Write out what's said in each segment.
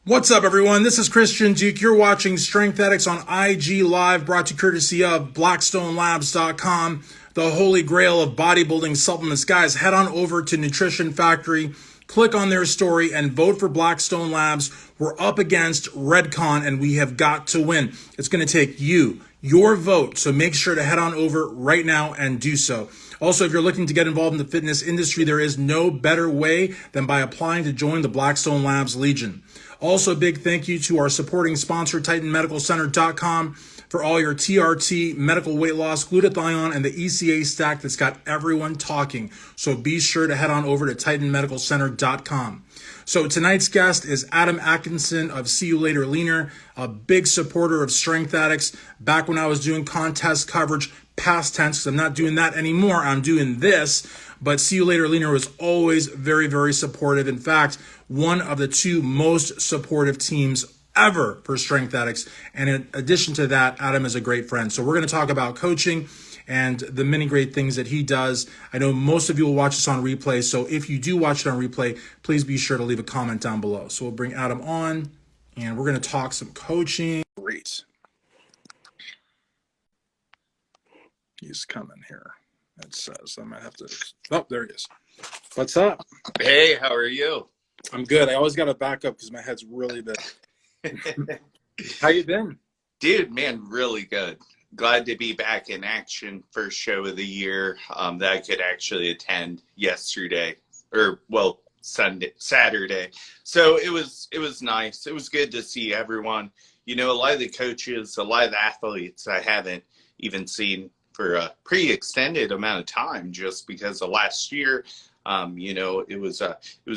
What's up, everyone? This is Christian Duke. You're watching Strength Addicts on IG Live, brought to you courtesy of BlackstoneLabs.com, the holy grail of bodybuilding supplements. Guys, head on over to Nutrition Factory, click on their story, and vote for Blackstone Labs. We're up against Redcon, and we have got to win. It's going to take your vote, so make sure to head on over right now and do so. Also, if you're looking to get involved in the fitness industry, there is no better way than by applying to join the Blackstone Labs Legion. Also, a big thank you to our supporting sponsor, TitanMedicalCenter.com, for all your TRT, medical weight loss, glutathione, and the ECA stack that's got everyone talking. So be sure to head on over to TitanMedicalCenter.com. So tonight's guest is Adam Atkinson of See You Later Leaner, a big supporter of Strength Addicts. Back when I was doing contest coverage, past tense, 'cause I'm not doing that anymore, I'm doing this. But See You Later Leaner was always very, very supportive. In fact, one of the two most supportive teams ever for Strength Addicts. And in addition to that, Adam is a great friend. So we're going to talk about coaching and the many great things that he does. I know most of you will watch this on replay. So if you do watch it on replay, please be sure to leave a comment down below. So we'll bring Adam on and we're going to talk some coaching. Great. He's coming here. It says I might have to. Oh, there he is. What's up? Hey, how are you? I'm good. I always got to back up because my head's really big. How you been? Dude, man, really good. Glad to be back in action. First show of the year that I could actually attend yesterday, or well, Saturday. So it was nice. It was good to see everyone. You know, a lot of the coaches, a lot of the athletes I haven't even seen for a pretty extended amount of time, just because of last year. You know, it was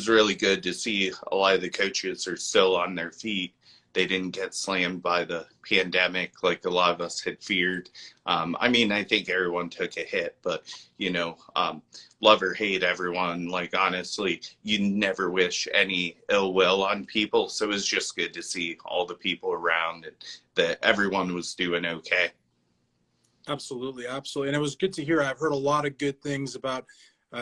really good to see a lot of the coaches are still on their feet. They didn't get slammed by the pandemic like a lot of us had feared. I mean, I think everyone took a hit, but, you know, love or hate everyone. Like, honestly, you never wish any ill will on people. So it was just good to see all the people around and that everyone was doing okay. Absolutely, absolutely. And it was good to hear. I've heard a lot of good things about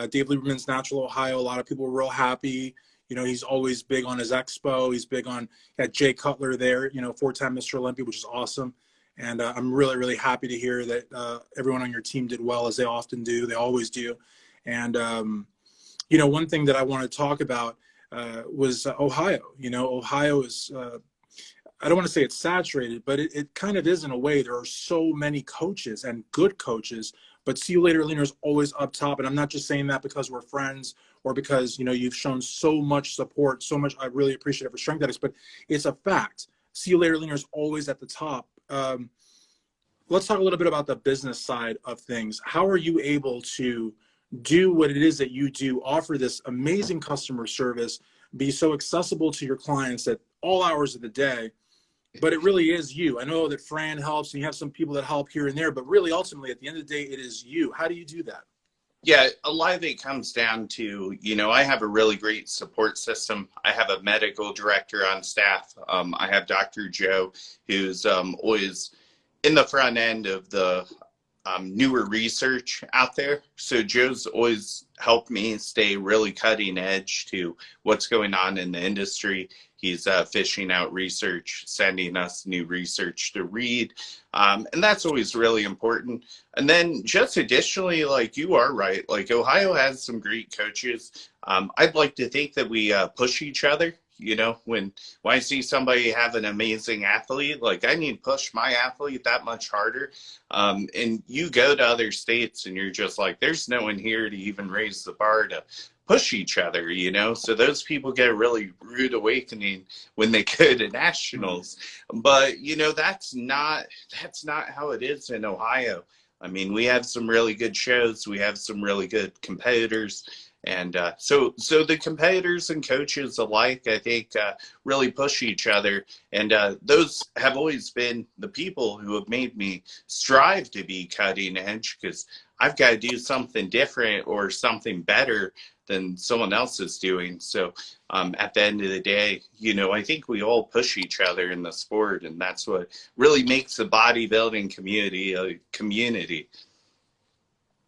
Dave Lieberman's Natural Ohio. A lot of people were real happy. You know, he's always big on his expo. He's big on, got Jay Cutler there, you know, 4-time Mr. Olympia, which is awesome. And I'm really, really happy to hear that everyone on your team did well, as they often do. They always do. And, you know, one thing that I want to talk about was Ohio. You know, Ohio is, I don't want to say it's saturated, but it kind of is in a way. There are so many coaches and good coaches, but See You Later Leaner is always up top. And I'm not just saying that because we're friends or because, you know, you've shown so much support, so much. I really appreciate it for Strength Addicts, but it's a fact. See You Later Leaner is always at the top. Let's talk a little bit about the business side of things. How are you able to do what it is that you do, offer this amazing customer service, be so accessible to your clients at all hours of the day? But it really is you. I know that Fran helps and you have some people that help here and there, but really ultimately at the end of the day, it is you. How do you do that? Yeah, a lot of it comes down to, you know, I have a really great support system. I have a medical director on staff. I have Dr. Joe, who's always in the front end of the newer research out there. So Joe's always helped me stay really cutting edge to what's going on in the industry. He's fishing out research, sending us new research to read. And that's always really important. And then just additionally, like, you are right, like Ohio has some great coaches. I'd like to think that we push each other. You know, when I see somebody have an amazing athlete, like, I need to push my athlete that much harder. And you go to other states and you're just like, there's no one here to even raise the bar to push each other, you know? So those people get a really rude awakening when they go to nationals. But, you know, that's not how it is in Ohio. I mean, we have some really good shows. We have some really good competitors. And so the competitors and coaches alike, I think, really push each other. And those have always been the people who have made me strive to be cutting edge, because I've got to do something different or something better than someone else is doing. So at the end of the day, you know, I think we all push each other in the sport, and that's what really makes the bodybuilding community a community.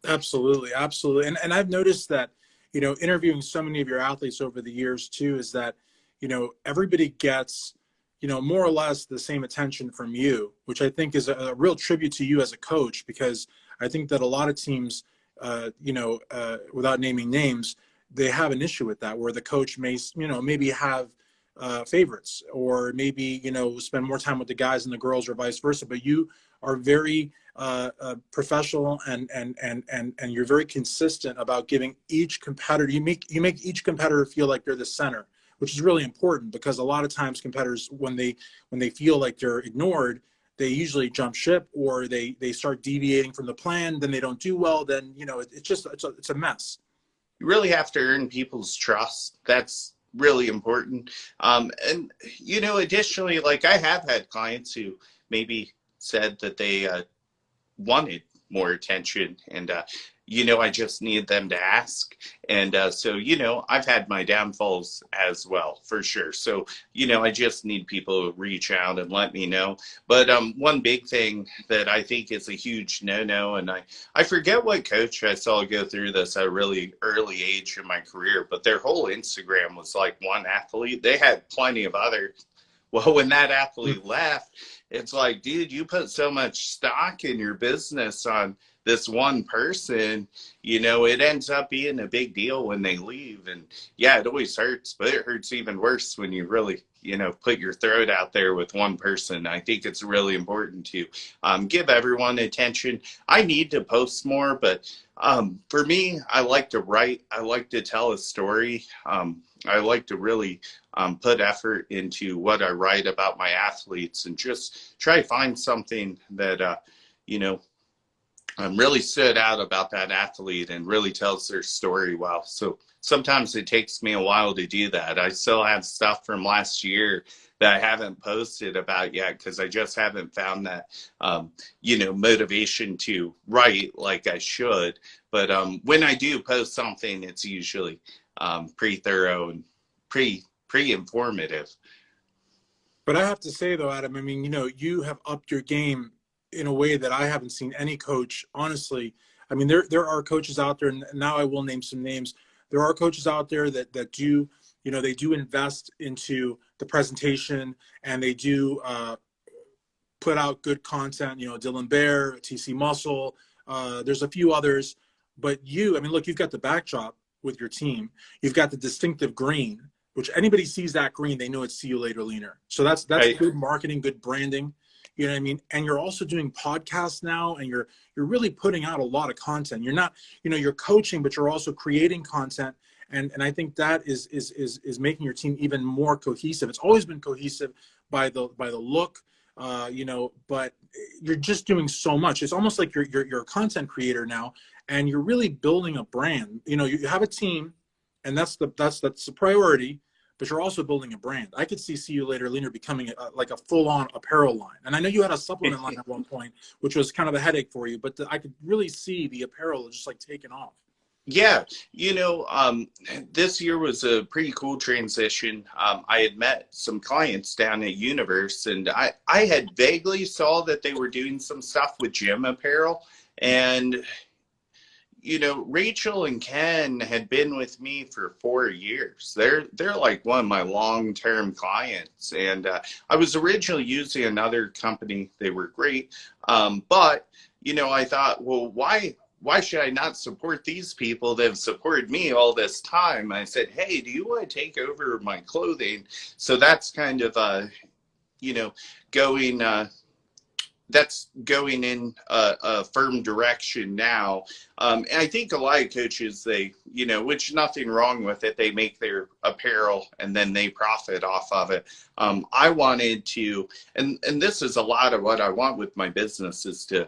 Absolutely, absolutely. And I've noticed that, you know, interviewing so many of your athletes over the years too, is that, everybody gets, more or less the same attention from you, which I think is a real tribute to you as a coach, because I think that a lot of teams, without naming names, they have an issue with that, where the coach may, maybe have favorites, or maybe, spend more time with the guys and the girls, or vice versa. But you are very professional, and you're very consistent about giving each competitor, you make each competitor feel like they're the center, which is really important, because a lot of times competitors, when they feel like they're ignored, they usually jump ship, or they start deviating from the plan. Then they don't do well. Then, it's a mess. You really have to earn people's trust. That's really important. And, additionally, like, I have had clients who maybe said that they wanted more attention, and I just need them to ask. And so I've had my downfalls as well, for sure. So I just need people to reach out and let me know. But one big thing that I think is a huge no-no, and I forget what coach I saw go through this at a really early age in my career, but their whole Instagram was like one athlete. They had plenty of others. Well, when that athlete left, it's like, dude, you put so much stock in your business on this one person, it ends up being a big deal when they leave. And yeah, it always hurts, but it hurts even worse when you really, put your throat out there with one person. I think it's really important to give everyone attention. I need to post more, but for me, I like to write. I like to tell a story. I like to really put effort into what I write about my athletes, and just try to find something that, really stood out about that athlete and really tells their story well. So sometimes it takes me a while to do that. I still have stuff from last year that I haven't posted about yet, because I just haven't found that, motivation to write like I should. But when I do post something, it's usually pretty thorough and pretty informative. But I have to say, though, Adam, I mean, you have upped your game in a way that I haven't seen any coach, honestly. I mean, there are coaches out there, and now I will name some names. There are coaches out there that do, they do invest into the presentation, and they do put out good content. Dylan Bear, TC Muscle, there's a few others. But I mean, look, you've got the backdrop with your team. You've got the distinctive green, which anybody sees that green, they know it's See You Later Leaner. So that's right. Good marketing, good branding. You know what I mean? And you're also doing podcasts now, and you're really putting out a lot of content. You're not, you're coaching, but you're also creating content. And I think that is making your team even more cohesive. It's always been cohesive by the look, but you're just doing so much. It's almost like you're a content creator now, and you're really building a brand. You have a team, and that's the priority. But you're also building a brand. I could see You Later Leaner becoming like a full-on apparel line. And I know you had a supplement line at one point, which was kind of a headache for you, but I could really see the apparel just like taking off. Yeah, this year was a pretty cool transition. I had met some clients down at Universe, and I had vaguely saw that they were doing some stuff with gym apparel. And Rachel and Ken had been with me for 4 years. They're like one of my long-term clients. And I was originally using another company. They were great. But I thought, well, why should I not support these people that have supported me all this time? I said, hey, do you want to take over my clothing? So that's kind of, going in a firm direction now. And I think a lot of coaches, which nothing wrong with it, they make their apparel and then they profit off of it. I wanted to, and this is a lot of what I want with my business, is to,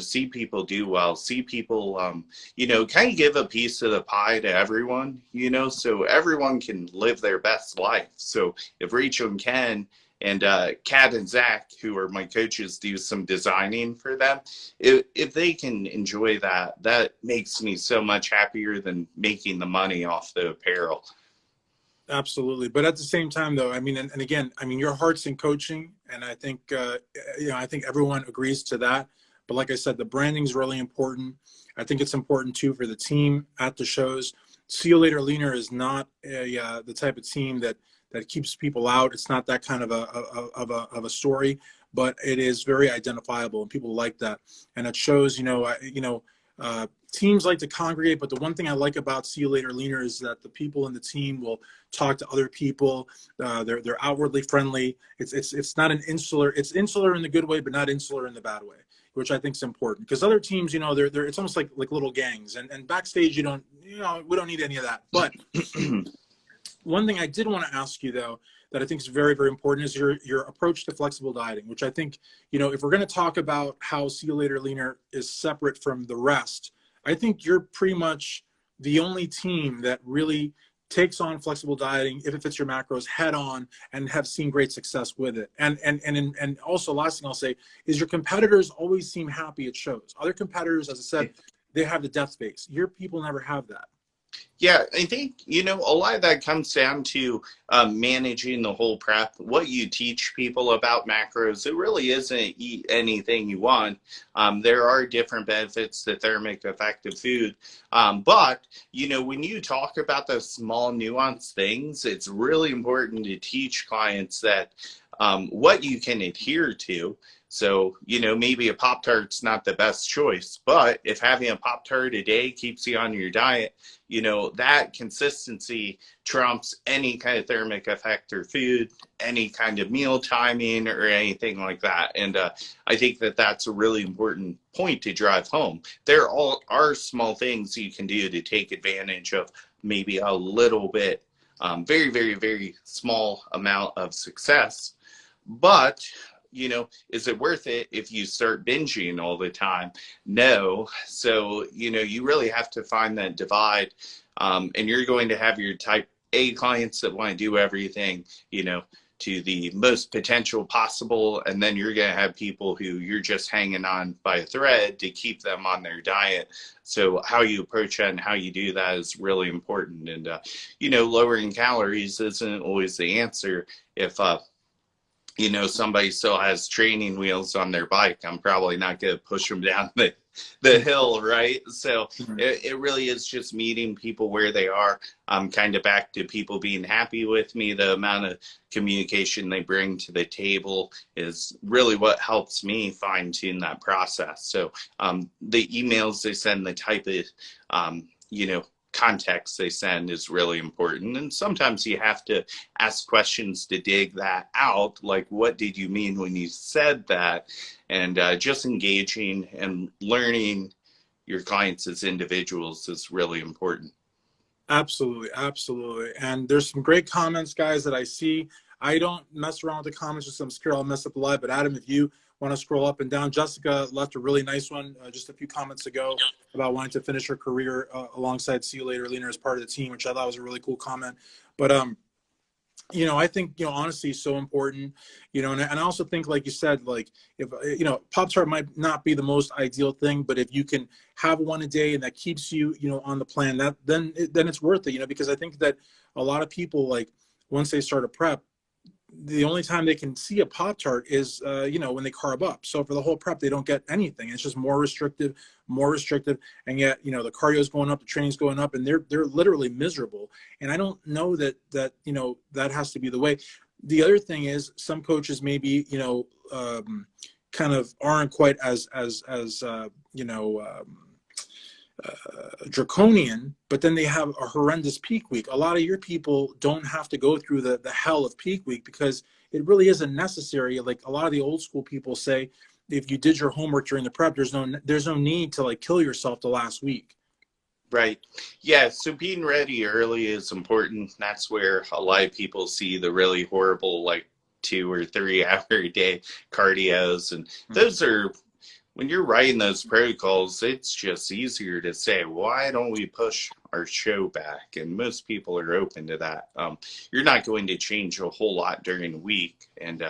see people do well, see people, kind of give a piece of the pie to everyone, so everyone can live their best life. So if Rachel and Ken and Kat and Zach, who are my coaches, do some designing for them, if they can enjoy that, that makes me so much happier than making the money off the apparel. Absolutely. But at the same time, though, I mean, and again, I mean, your heart's in coaching, and I think, I think everyone agrees to that. But like I said, the branding is really important. I think it's important, too, for the team at the shows. See You Later Leaner is not the type of team that that keeps people out. It's not that kind of a story, but it is very identifiable, and people like that. And it shows, teams like to congregate, but the one thing I like about See You Later Leaner is that the people in the team will talk to other people. They're outwardly friendly. It's not an insular. It's insular in the good way, but not insular in the bad way, which I think is important. Because other teams, they're it's almost like little gangs, and backstage we don't need any of that. But one thing I did want to ask you, though, that I think is very, very important is your approach to flexible dieting, which I think, if we're going to talk about how See You Later Leaner is separate from the rest, I think you're pretty much the only team that really takes on flexible dieting, if it fits your macros, head on, and have seen great success with it. And also, last thing I'll say is your competitors always seem happy at shows. Other competitors, as I said, they have the death face. Your people never have that. Yeah, I think, a lot of that comes down to managing the whole prep. What you teach people about macros, it really isn't eat anything you want. There are different benefits to thermic effective food. But, when you talk about those small nuanced things, it's really important to teach clients that what you can adhere to. So, maybe a Pop-Tart's not the best choice, but if having a Pop-Tart a day keeps you on your diet, that consistency trumps any kind of thermic effect or food, any kind of meal timing or anything like that. And I think that that's a really important point to drive home. There are small things you can do to take advantage of maybe a little bit, very, very, very small amount of success. But is it worth it if you start binging all the time? No. So, you really have to find that divide. And you're going to have your type A clients that want to do everything, to the most potential possible. And then you're going to have people who you're just hanging on by a thread to keep them on their diet. So how you approach that and how you do that is really important. And, lowering calories isn't always the answer. If, somebody still has training wheels on their bike, I'm probably not going to push them down the hill, right? So it really is just meeting people where they are. Kind of back to people being happy with me. The amount of communication they bring to the table is really what helps me fine tune that process. So the emails they send, the type of, context they send is really important. And sometimes you have to ask questions to dig that out, like what did you mean when you said that? And just engaging and learning your clients as individuals is really important. Absolutely, absolutely. And there's some great comments, guys, that I see. I don't mess around with the comments, just I'm scared I'll mess up the live. But Adam, if you want to scroll up and down, Jessica left a really nice one just a few comments ago about wanting to finish her career alongside See You Later Leaner as part of the team, which I thought was a really cool comment. But I think, honesty is so important, and I also think, like you said, like if, Pop-Tart might not be the most ideal thing, but if you can have one a day and that keeps you, on the plan, then it's worth it, because I think that a lot of people, like once they start a prep, the only time they can see a Pop-Tart is, when they carb up. So for the whole prep, they don't get anything. It's just more restrictive. And yet, the cardio is going up, the training's going up, and they're literally miserable. And I don't know that that has to be the way. The other thing is some coaches maybe, kind of aren't quite as draconian, but then they have a horrendous peak week. A lot of your people don't have to go through the hell of peak week because it really isn't necessary. Like a lot of the old school people say, if you did your homework during the prep, there's no need to like kill yourself the last week. Right. Yeah. So being ready early is important. That's where a lot of people see the really horrible, like 2 or 3 hour a day cardios. And those are, when you're writing those protocols, it's just easier to say, why don't we push our show back? And most people are open to that. You're not going to change a whole lot during the week. And,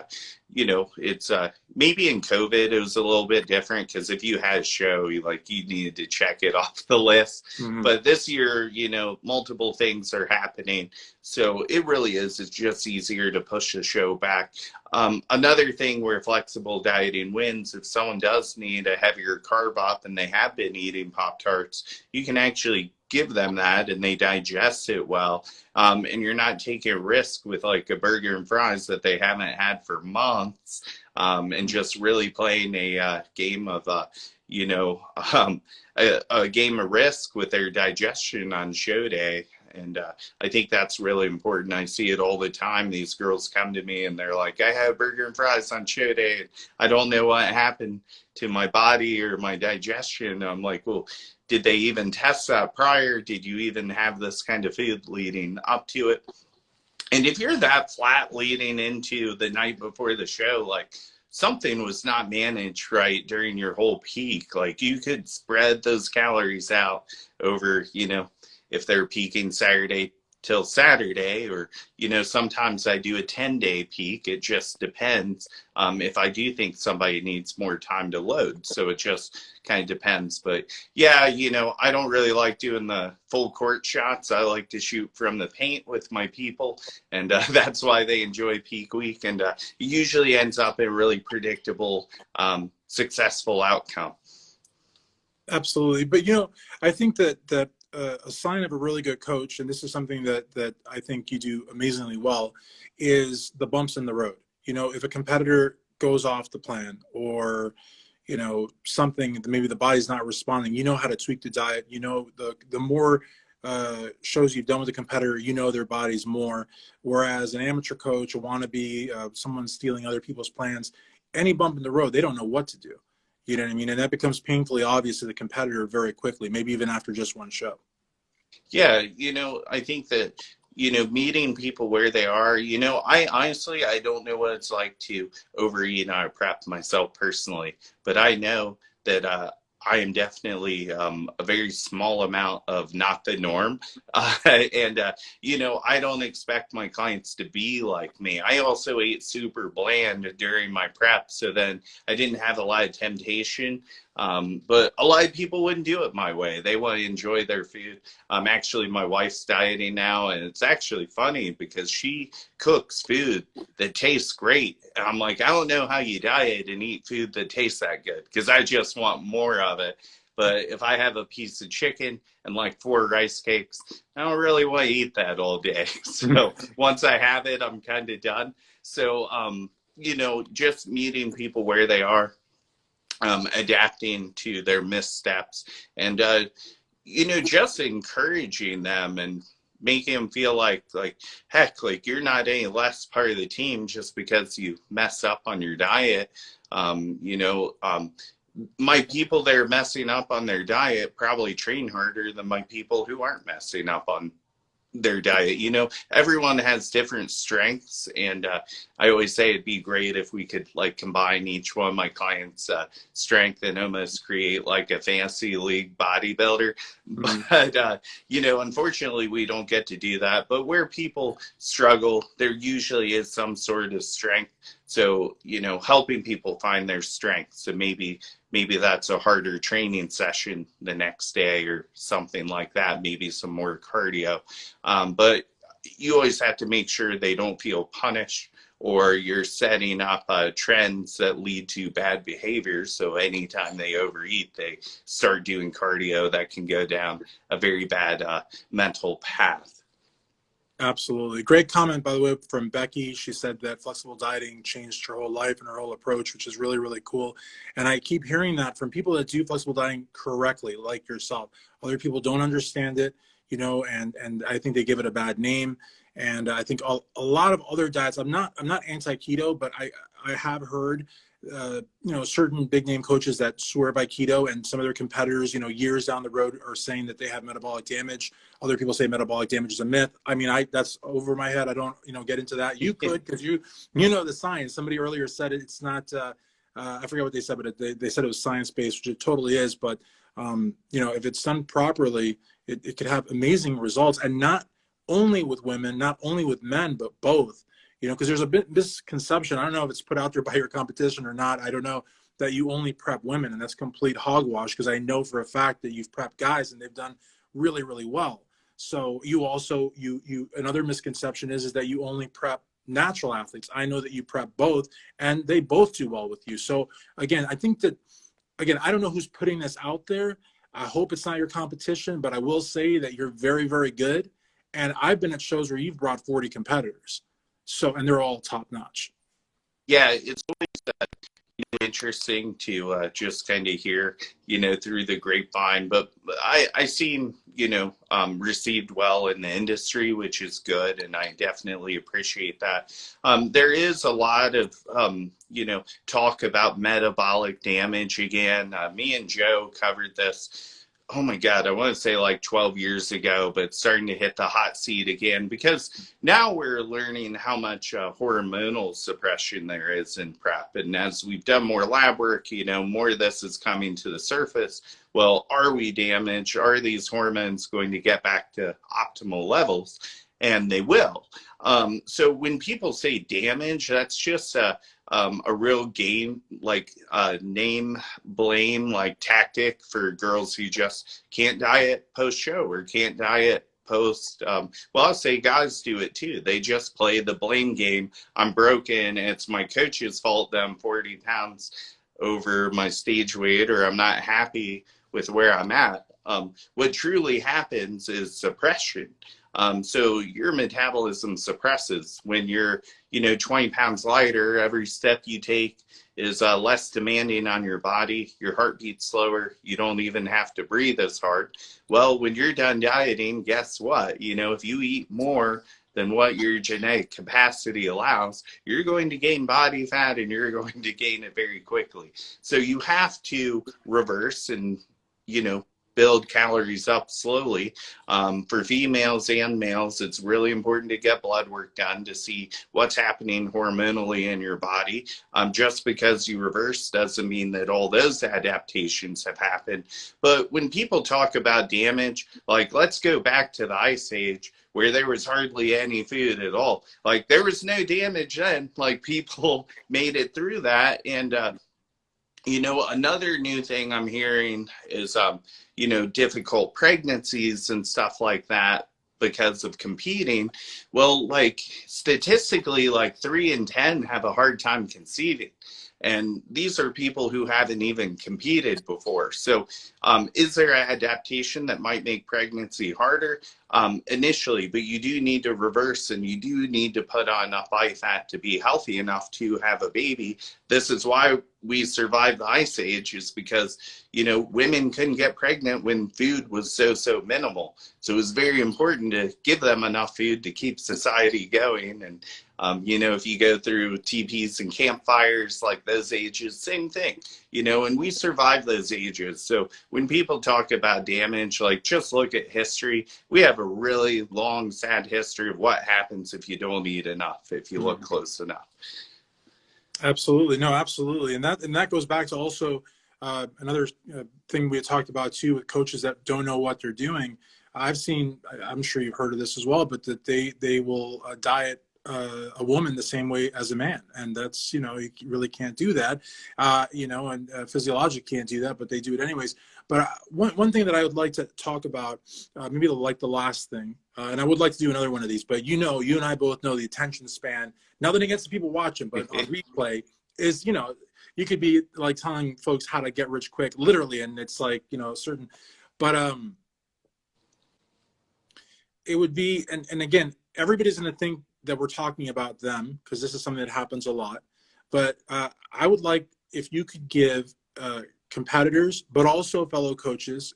it's maybe in COVID, it was a little bit different because if you had a show, you needed to check it off the list. Mm-hmm. But this year, multiple things are happening. So it really is. It's just easier to push the show back. Another thing where flexible dieting wins, if someone does need a heavier carb up and they have been eating Pop-Tarts, you can actually give them that and they digest it well. And you're not taking a risk with like a burger and fries that they haven't had for months, and just really playing a game of, you know, a game of risk with their digestion on show day. And I think that's really important. I see it all the time. These girls come to me and they're like, I have burger and fries on show day. And I don't know what happened to my body or my digestion. I'm like, well, did they even test that prior? Did you even have this kind of food leading up to it? And if you're that flat leading into the night before the show, like something was not managed right during your whole peak. Like you could spread those calories out over, you know, if they're peaking Saturday till Saturday, or, you know, sometimes I do a 10-day peak. It just depends if I do think somebody needs more time to load. So it just kind of depends. But yeah, you know, I don't really like doing the full court shots. I like to shoot from the paint with my people. And that's why they enjoy peak week. And it usually ends up in a really predictable, successful outcome. Absolutely. But, you know, I think that a sign of a really good coach, and this is something that I think you do amazingly well, is the bumps in the road. You know, if a competitor goes off the plan, or, you know, something, maybe the body's not responding, you know how to tweak the diet. You know, the more shows you've done with a competitor, you know their bodies more. Whereas an amateur coach, a wannabe, someone stealing other people's plans, any bump in the road, they don't know what to do. You know what I mean? And that becomes painfully obvious to the competitor very quickly, maybe even after just one show. Yeah, you know, I think that, you know, meeting people where they are, you know, I honestly, I don't know what it's like to overeat or prep myself personally, but I know that I am definitely a very small amount of not the norm. And, you know, I don't expect my clients to be like me. I also ate super bland during my prep, so then I didn't have a lot of temptation. But a lot of people wouldn't do it my way. They want to enjoy their food. Actually, my wife's dieting now, and it's actually funny because she cooks food that tastes great. And I'm like, I don't know how you diet and eat food that tastes that good, because I just want more of it. But if I have a piece of chicken and like 4 rice cakes, I don't really want to eat that all day. So once I have it, I'm kind of done. So, you know, just meeting people where they are, adapting to their missteps, and you know, just encouraging them and making them feel like heck, like you're not any less part of the team just because you mess up on your diet. You know, my people that are messing up on their diet probably train harder than my people who aren't messing up on their diet. You know, everyone has different strengths, and I always say it'd be great if we could like combine each one of my clients' strength and almost create like a fantasy league bodybuilder. But you know, unfortunately we don't get to do that. But where people struggle, there usually is some sort of strength. So, you know, helping people find their strength. So maybe that's a harder training session the next day or something like that, maybe some more cardio. But you always have to make sure they don't feel punished, or you're setting up trends that lead to bad behaviors. So anytime they overeat, they start doing cardio that can go down a very bad mental path. Absolutely. Great comment, by the way, from Becky. She said that flexible dieting changed her whole life and her whole approach, which is really, really cool. And I keep hearing that from people that do flexible dieting correctly, like yourself. Other people don't understand it, you know, and I think they give it a bad name. And I think a lot of other diets, I'm not anti-keto, but I have heard you know, certain big name coaches that swear by keto, and some of their competitors, you know, years down the road are saying that they have metabolic damage. Other people say metabolic damage is a myth. I mean, that's over my head. I don't, you know, get into that. You could, because you know the science. Somebody earlier said it's not, I forget what they said, but they said it was science-based, which it totally is. But, you know, if it's done properly, it could have amazing results, and not only with women, not only with men, but both. You know, because there's a bit misconception. I don't know if it's put out there by your competition or not. I don't know, that you only prep women, and that's complete hogwash, because I know for a fact that you've prepped guys and they've done really, really well. So you also, another misconception is that you only prep natural athletes. I know that you prep both, and they both do well with you. So again, I think that, again, I don't know who's putting this out there, I hope it's not your competition, but I will say that you're very, very good. And I've been at shows where you've brought 40 competitors. So, and they're all top notch. Yeah, it's interesting to just kind of hear, through the grapevine. But I seem, received well in the industry, which is good, and I definitely appreciate that. There is a lot of, talk about metabolic damage again. Me and Joe covered this. Oh my God, I want to say like 12 years ago, but starting to hit the hot seat again because now we're learning how much hormonal suppression there is in prep. And as we've done more lab work, more of this is coming to the surface. Well, are we damaged? Are these hormones going to get back to optimal levels? And they will. So when people say damage, that's just a real game, like name blame, like tactic for girls who just can't diet post show or can't diet post. Well, I'll say guys do it too. They just play the blame game. I'm broken. It's my coach's fault that I'm 40 pounds over my stage weight, or I'm not happy with where I'm at. What truly happens is suppression. So your metabolism suppresses when you're, 20 pounds lighter. Every step you take is less demanding on your body. Your heart beats slower. You don't even have to breathe as hard. Well, when you're done dieting, guess what? If you eat more than what your genetic capacity allows, you're going to gain body fat and you're going to gain it very quickly. So you have to reverse and, build calories up slowly. For females and males, it's really important to get blood work done to see what's happening hormonally in your body. Just because you reverse doesn't mean that all those adaptations have happened. But when people talk about damage, like let's go back to the Ice Age where there was hardly any food at all. Like there was no damage then, like people made it through that. And another new thing I'm hearing is, difficult pregnancies and stuff like that because of competing. Well, like statistically, like 3 in 10 have a hard time conceiving. And these are people who haven't even competed before. So is there an adaptation that might make pregnancy harder? Initially, but you do need to reverse and you do need to put on enough body fat to be healthy enough to have a baby. This is why we survived the Ice Age, is because, women couldn't get pregnant when food was so minimal. So it was very important to give them enough food to keep society going. And, if you go through teepees and campfires, like those ages, same thing, and we survived those ages. So when people talk about damage, like just look at history. We have a really long, sad history of what happens if you don't eat enough, if you look close enough. Absolutely. No, absolutely. And that goes back to also another thing we had talked about too, with coaches that don't know what they're doing. I've seen, I'm sure you've heard of this as well, but that they will diet a woman the same way as a man. And that's, you really can't do that, and physiologically can't do that, but they do it anyways. But one thing that I would like to talk about, maybe like the last thing, and I would like to do another one of these, but you and I both know the attention span, nothing against the people watching, but on replay is, you could be like telling folks how to get rich quick, literally. And it's like, certain, but it would be, and again, everybody's going to think that we're talking about them because this is something that happens a lot. But I would like if you could give competitors, but also fellow coaches,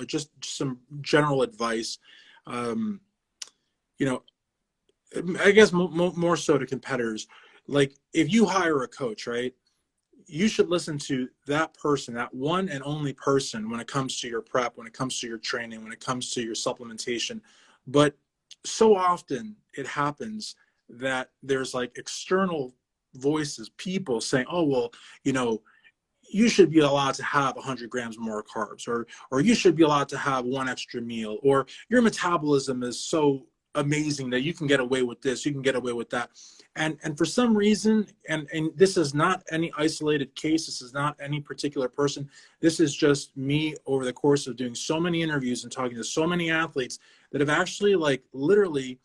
just some general advice. I guess more so to competitors. Like if you hire a coach, right, you should listen to that person, that one and only person when it comes to your prep, when it comes to your training, when it comes to your supplementation. But so often it happens that there's like external voices, people saying, oh, well, you should be allowed to have 100 grams more carbs, or you should be allowed to have one extra meal, or your metabolism is so amazing that you can get away with this, you can get away with that. And for some reason, and this is not any isolated case, this is not any particular person, this is just me over the course of doing so many interviews and talking to so many athletes that have actually like literally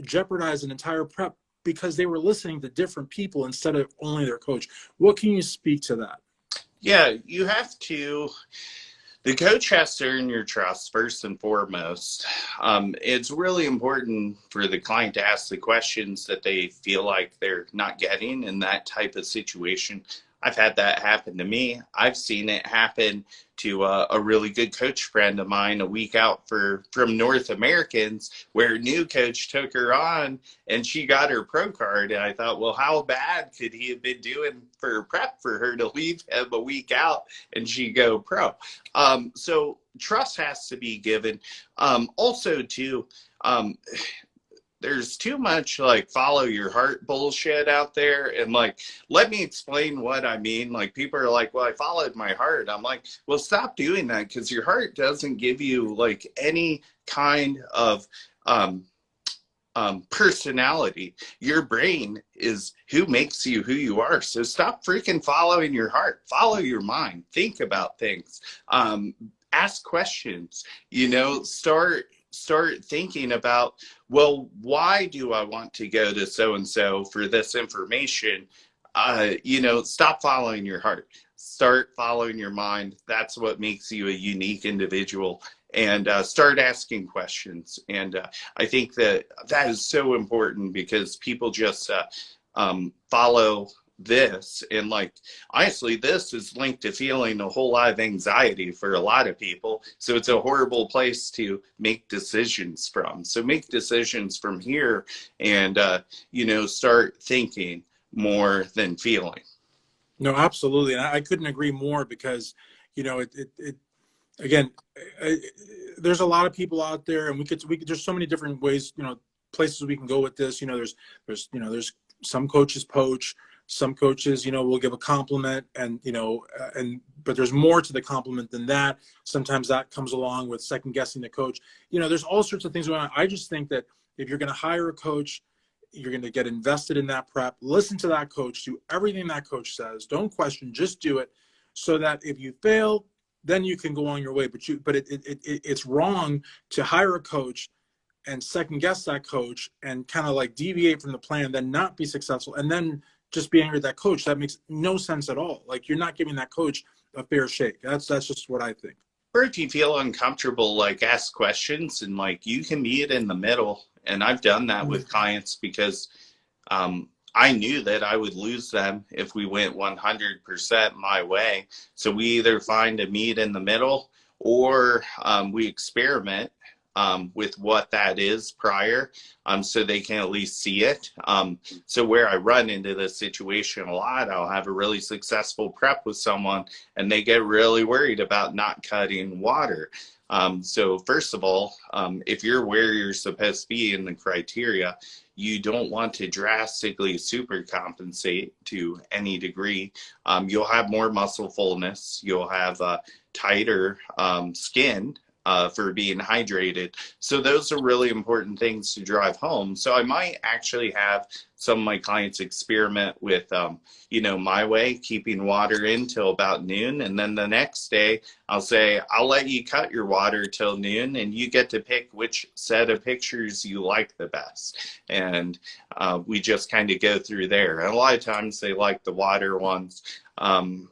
jeopardized an entire prep because they were listening to different people instead of only their coach. What can you speak to that? Yeah, you have to. The coach has to earn your trust first and foremost. It's really important for the client to ask the questions that they feel like they're not getting in that type of situation. I've had that happen to me. I've seen it happen to a really good coach friend of mine a week out from North Americans, where a new coach took her on and she got her pro card. And I thought, well, how bad could he have been doing for prep for her to leave him a week out and she go pro? So trust has to be given. Also, too, there's too much like follow your heart bullshit out there. And like, let me explain what I mean. Like, people are like, well, I followed my heart. I'm like, well, stop doing that, because your heart doesn't give you like any kind of personality. Your brain is who makes you who you are. So stop freaking following your heart. Follow your mind. Think about things. Ask questions. Start thinking about, well, why do I want to go to so-and-so for this information? Stop following your heart. Start following your mind. That's what makes you a unique individual. And start asking questions. And I think that is so important, because people just follow this, and like, honestly, this is linked to feeling a whole lot of anxiety for a lot of people. So it's a horrible place to make decisions from. So make decisions from here, and start thinking more than feeling. No, absolutely. And I couldn't agree more, because again, there's a lot of people out there, and we could there's so many different ways, places we can go with this. There's some coaches poach. Some coaches, will give a compliment, but there's more to the compliment than that. Sometimes that comes along with second guessing the coach. There's all sorts of things going on. I just think that if you're going to hire a coach, you're going to get invested in that prep. Listen to that coach. Do everything that coach says. Don't question. Just do it, so that if you fail, then you can go on your way. But it's wrong to hire a coach and second guess that coach and kind of like deviate from the plan, then not be successful, and then just be angry at that coach. That makes no sense at all. Like, you're not giving that coach a fair shake. That's just what I think. Or if you feel uncomfortable, like, ask questions, and like, you can meet in the middle. And I've done that with clients, because I knew that I would lose them if we went 100% my way. So we either find a meet in the middle, or we experiment with what that is prior, so they can at least see it. So where I run into this situation a lot, I'll have a really successful prep with someone, and they get really worried about not cutting water. So first of all, if you're where you're supposed to be in the criteria, you don't want to drastically super compensate to any degree. You'll have more muscle fullness. You'll have tighter skin for being hydrated. So those are really important things to drive home. So I might actually have some of my clients experiment with, my way, keeping water in till about noon. And then the next day I'll say, I'll let you cut your water till noon, and you get to pick which set of pictures you like the best. And we just kind of go through there. And a lot of times they like the water ones.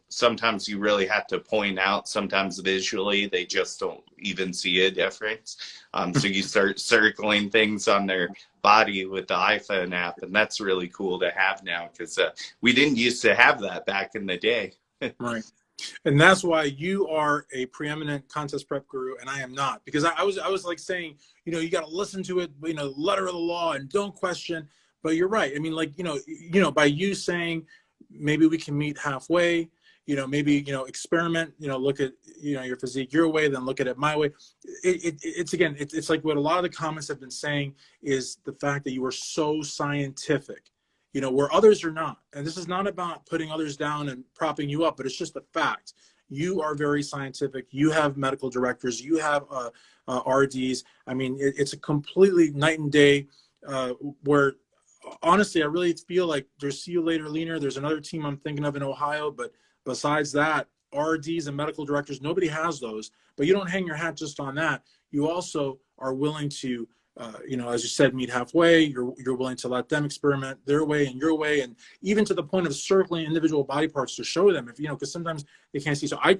Sometimes you really have to point out, sometimes visually they just don't even see a difference. So you start circling things on their body with the iPhone app, and that's really cool to have now, because we didn't used to have that back in the day. Right. And that's why you are a preeminent contest prep guru, and I am not, because I was like saying, you got to listen to it, letter of the law, and don't question. But you're right. I mean, like, by you saying, maybe we can meet halfway, maybe, experiment, look at, your physique your way, then look at it my way. It's like what a lot of the comments have been saying is the fact that you are so scientific, where others are not. And this is not about putting others down and propping you up, but it's just a fact. You are very scientific. You have medical directors. You have RDs. I mean, it's a completely night and day, where honestly, I really feel like there's See You Later Leaner. There's another team I'm thinking of in Ohio, but besides that, RDs and medical directors, nobody has those. But you don't hang your hat just on that. You also are willing to, as you said, meet halfway. You're willing to let them experiment their way and your way, and even to the point of circling individual body parts to show them, if because sometimes they can't see. So I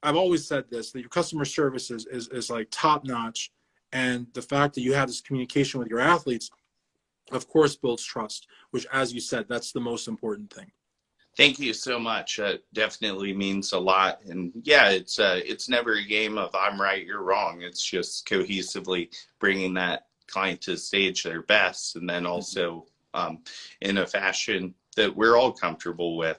I've always said this, that your customer service is like top notch. And the fact that you have this communication with your athletes, of course, builds trust, which, as you said, that's the most important thing. Thank you so much. Definitely means a lot. And yeah, it's never a game of I'm right, you're wrong. It's just cohesively bringing that client to stage their best, and then also in a fashion that we're all comfortable with.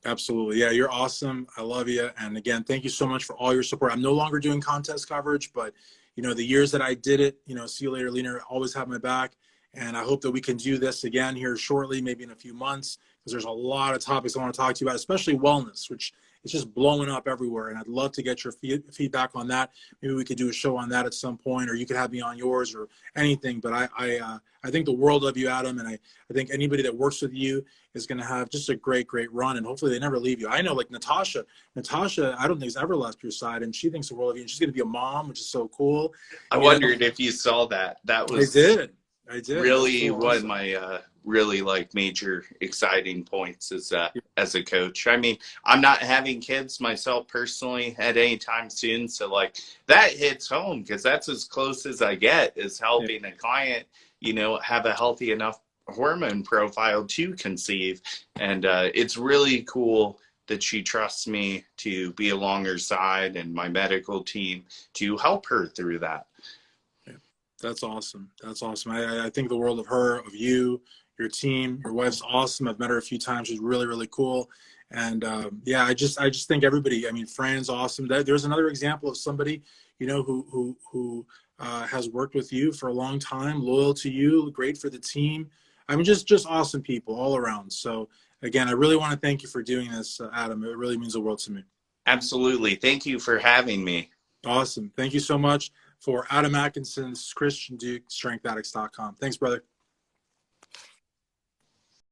Absolutely. Yeah, you're awesome. I love you. And again, thank you so much for all your support. I'm no longer doing contest coverage, but the years that I did it, see you later, Leaner, always have my back. And I hope that we can do this again here shortly, maybe in a few months, because there's a lot of topics I want to talk to you about, especially wellness, which is just blowing up everywhere. And I'd love to get your feedback on that. Maybe we could do a show on that at some point, or you could have me on yours or anything. But I think the world of you, Adam, and I think anybody that works with you is going to have just a great, great run. And hopefully they never leave you. I know, like Natasha, I don't think has ever left your side, and she thinks the world of you. And she's going to be a mom, which is so cool. I wondered if you saw that. That was I did. Really one of my really like major exciting points as a coach. I mean, I'm not having kids myself personally at any time soon, so like that hits home because that's as close as I get is helping a client, have a healthy enough hormone profile to conceive. And it's really cool that she trusts me to be along her side and my medical team to help her through that. That's awesome. That's awesome. I think the world of her, of you, your team. Your wife's awesome. I've met her a few times. She's really, really cool. And I just think everybody. I mean, Fran's awesome. There's another example of somebody, who has worked with you for a long time, loyal to you, great for the team. I mean, just awesome people all around. So again, I really want to thank you for doing this, Adam. It really means the world to me. Absolutely. Thank you for having me. Awesome. Thank you so much. For Adam Atkinson, Christian Duke, StrengthAddicts.com. Thanks, brother.